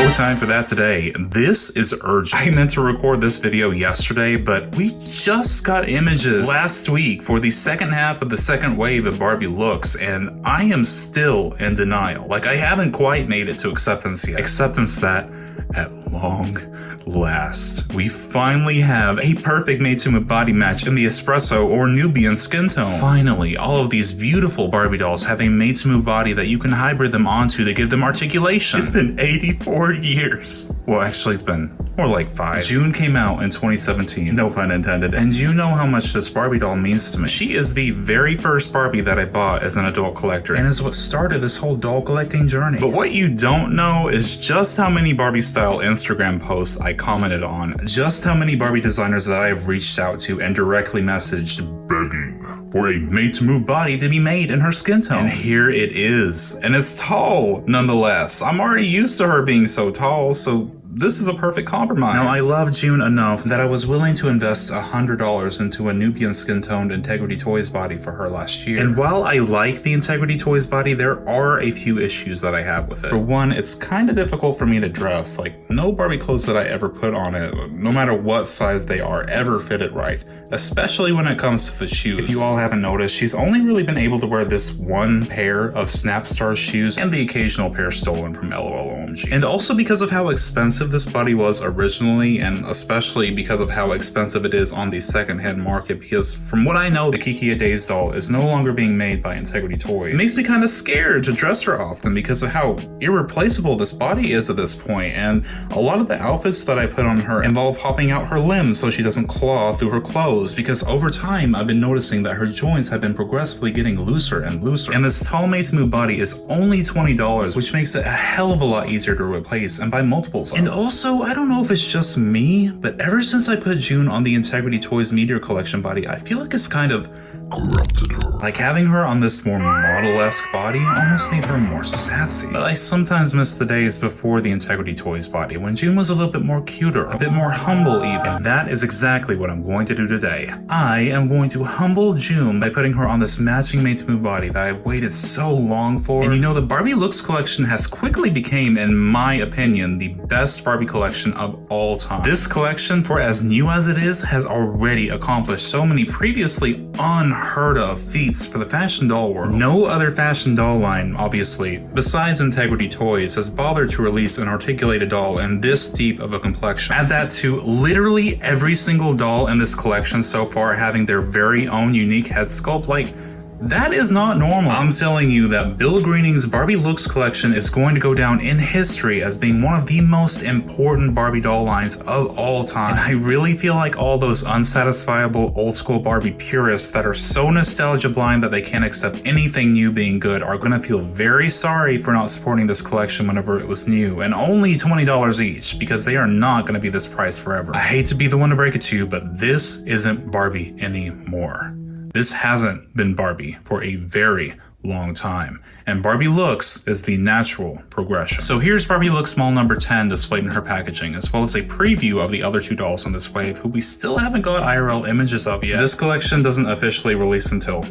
no time for that today. This is urgent. I meant to record this video yesterday, but we just got images last week for the second half of the second wave of Barbie Looks, and I am still in denial. Like, I haven't quite made it to acceptance yet. Acceptance that, at long last, we finally have a perfect made-to-move body match in the espresso or Nubian skin tone. Finally, all of these beautiful Barbie dolls have a made-to-move body that you can hybrid them onto to give them articulation. It's been 84 years. Well, actually, it's been more like 5. June came out in 2017, no pun intended, and you know how much this Barbie doll means to me. She is the very first Barbie that I bought as an adult collector, and is what started this whole doll collecting journey. But what you don't know is just how many Barbie-style Instagram posts I commented on, just how many Barbie designers that I have reached out to and directly messaged begging for a made-to-move body to be made in her skin tone. And here it is. And it's tall, nonetheless. I'm already used to her being so tall, so this is a perfect compromise. Now, I love June enough that I was willing to invest $100 into a Nubian skin-toned Integrity Toys body for her last year. And while I like the Integrity Toys body, there are a few issues that I have with it. For one, it's kind of difficult for me to dress. Like, no Barbie clothes that I ever put on it, no matter what size they are, ever fit it right. Especially when it comes to the shoes. If you all haven't noticed, she's only really been able to wear this one pair of Snapstar shoes and the occasional pair stolen from LOL-OMG. And also because of how expensive this body was originally, and especially because of how expensive it is on the secondhand market, because from what I know, the Kiki A Days doll is no longer being made by Integrity Toys. It makes me kind of scared to dress her often because of how irreplaceable this body is at this point, and a lot of the outfits that I put on her involve popping out her limbs so she doesn't claw through her clothes, because over time I've been noticing that her joints have been progressively getting looser and looser. And this tall made-to-move body is only $20, which makes it a hell of a lot easier to replace and buy multiples of. And also, I don't know if it's just me, but ever since I put June on the Integrity Toys Meteor Collection body, I feel like it's kind of corrupted her. Like, having her on this more model-esque body almost made her more sassy. But I sometimes miss the days before the Integrity Toys body, when June was a little bit more cuter, a bit more humble even. And that is exactly what I'm going to do today. I am going to humble June by putting her on this matching made-to-move body that I've waited so long for. And you know, the Barbie Looks collection has quickly became, in my opinion, the best Barbie collection of all time. This collection, for as new as it is, has already accomplished so many previously unheard of feats for the fashion doll world. No other fashion doll line, obviously, besides Integrity Toys, has bothered to release an articulated doll in this deep of a complexion. Add that to literally every single doll in this collection so far having their very own unique head sculpt. Like, that is not normal. I'm telling you that Bill Greening's Barbie Looks collection is going to go down in history as being one of the most important Barbie doll lines of all time. And I really feel like all those unsatisfiable old school Barbie purists that are so nostalgia blind that they can't accept anything new being good are gonna feel very sorry for not supporting this collection whenever it was new, and only $20 each, because they are not gonna be this price forever. I hate to be the one to break it to you, but this isn't Barbie anymore. This hasn't been Barbie for a very long time, and Barbie Looks is the natural progression. So here's Barbie Looks Small number 10 displayed in her packaging, as well as a preview of the other two dolls in this wave who we still haven't got IRL images of yet. This collection doesn't officially release until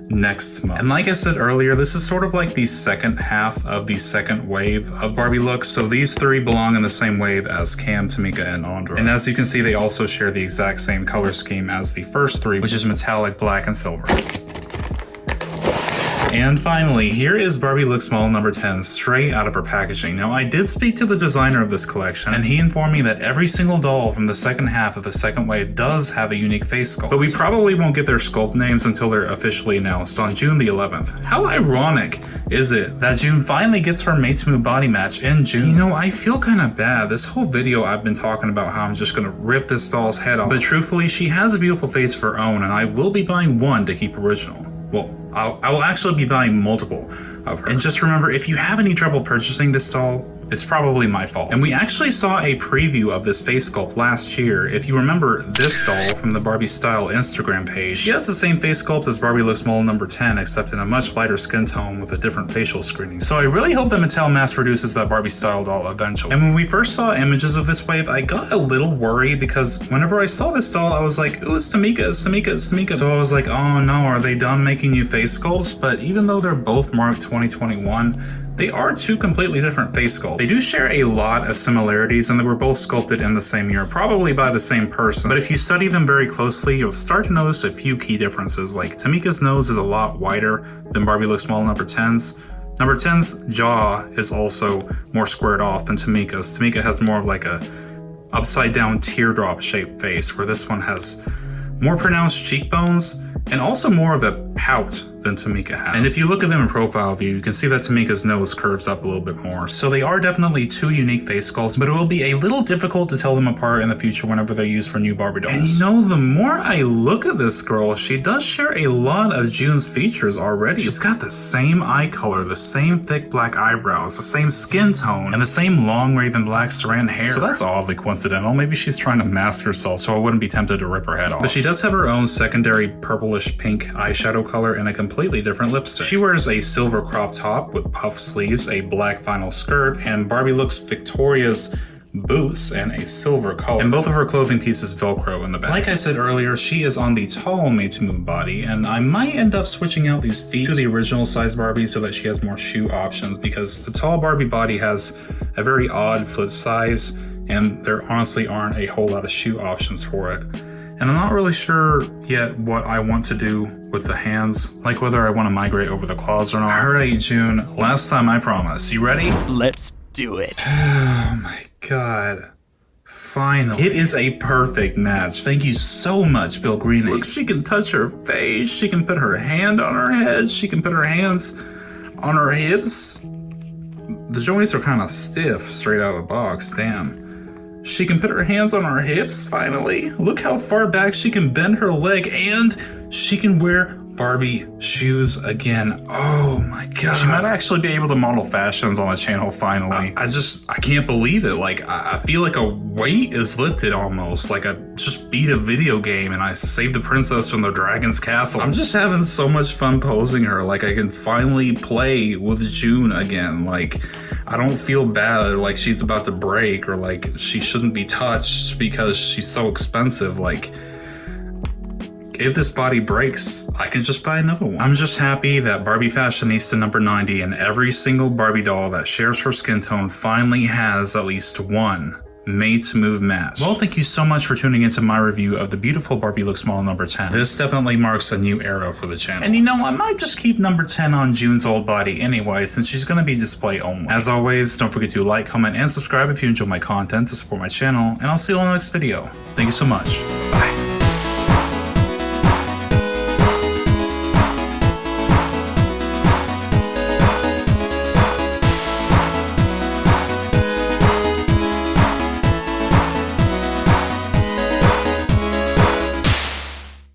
next month. And like I said earlier, this is sort of like the second half of the second wave of Barbie Looks, so these three belong in the same wave as Cam, Tamika, and Andra. And as you can see, they also share the exact same color scheme as the first three, which is metallic black and silver. And finally, here is Barbie Looks Small number 10 straight out of her packaging. Now, I did speak to the designer of this collection, and he informed me that every single doll from the second half of the second wave does have a unique face sculpt, but we probably won't get their sculpt names until they're officially announced on June the 11th. How ironic is it that June finally gets her made-to-move body match in June? You know, I feel kind of bad. This whole video I've been talking about how I'm just gonna rip this doll's head off, but truthfully, she has a beautiful face of her own, and I will be buying one to keep original. Well, I will actually be buying multiple of her. And just remember, if you have any trouble purchasing this doll, it's probably my fault. And we actually saw a preview of this face sculpt last year. If you remember this doll from the Barbie Style Instagram page, she has the same face sculpt as Barbie Looks Model number 10, except in a much lighter skin tone with a different facial screening. So I really hope that Mattel mass produces that Barbie Style doll eventually. And when we first saw images of this wave, I got a little worried because whenever I saw this doll, I was like, ooh, it's Tamika, it's Tamika, it's Tamika. So I was like, oh no, are they done making new face sculpts? But even though they're both marked 2021, they are two completely different face sculpts. They do share a lot of similarities, and they were both sculpted in the same year, probably by the same person. But if you study them very closely, you'll start to notice a few key differences. Like Tamika's nose is a lot wider than Barbie Looks Model number 10's. Number 10's jaw is also more squared off than Tamika's. Tamika has more of like a upside down teardrop shaped face, where this one has more pronounced cheekbones and also more of a pout than Tamika has. And if you look at them in profile view, you can see that Tamika's nose curves up a little bit more. So they are definitely two unique face sculpts, but it will be a little difficult to tell them apart in the future whenever they're used for new Barbie dolls. And you know, the more I look at this girl, she does share a lot of June's features already. She's got the same eye color, the same thick black eyebrows, the same skin tone, and the same long raven black saran hair. So that's oddly coincidental. Maybe she's trying to mask herself so I wouldn't be tempted to rip her head off. But she does have her own secondary purplish pink eyeshadow color and a completely different lipstick. She wears a silver crop top with puff sleeves, a black vinyl skirt, and Barbie Looks Victoria's boots and a silver collar. And both of her clothing pieces Velcro in the back. Like I said earlier, she is on the tall Made to Move body, and I might end up switching out these feet to the original size Barbie so that she has more shoe options, because the tall Barbie body has a very odd foot size, and there honestly aren't a whole lot of shoe options for it. And I'm not really sure yet what I want to do with the hands, like whether I want to migrate over the claws or not. Alright, June, last time I promise. You ready? Let's do it. Oh my god. Finally. It is a perfect match. Thank you so much, Bill Greening. Look, she can touch her face, she can put her hand on her head, she can put her hands on her hips. The joints are kind of stiff straight out of the box, damn. She can put her hands on her hips, finally. Look how far back she can bend her leg, and she can wear Barbie shoes again. Oh my god. She might actually be able to model fashions on the channel finally. I can't believe it. Like, I feel like a weight is lifted almost. Like I just beat a video game and I saved the princess from the dragon's castle. I'm just having so much fun posing her. Like, I can finally play with June again. Like, I don't feel bad like she's about to break or like she shouldn't be touched because she's so expensive. Like, if this body breaks, I can just buy another one. I'm just happy that Barbie Fashionista number 90 and every single Barbie doll that shares her skin tone finally has at least one Made to Move match. Well, thank you so much for tuning into my review of the beautiful Barbie Looks Model number 10. This definitely marks a new era for the channel. And you know, I might just keep number 10 on June's old body anyway, since she's gonna be display only. As always, don't forget to like, comment, and subscribe if you enjoy my content to support my channel, and I'll see you in the next video. Thank you so much. Bye.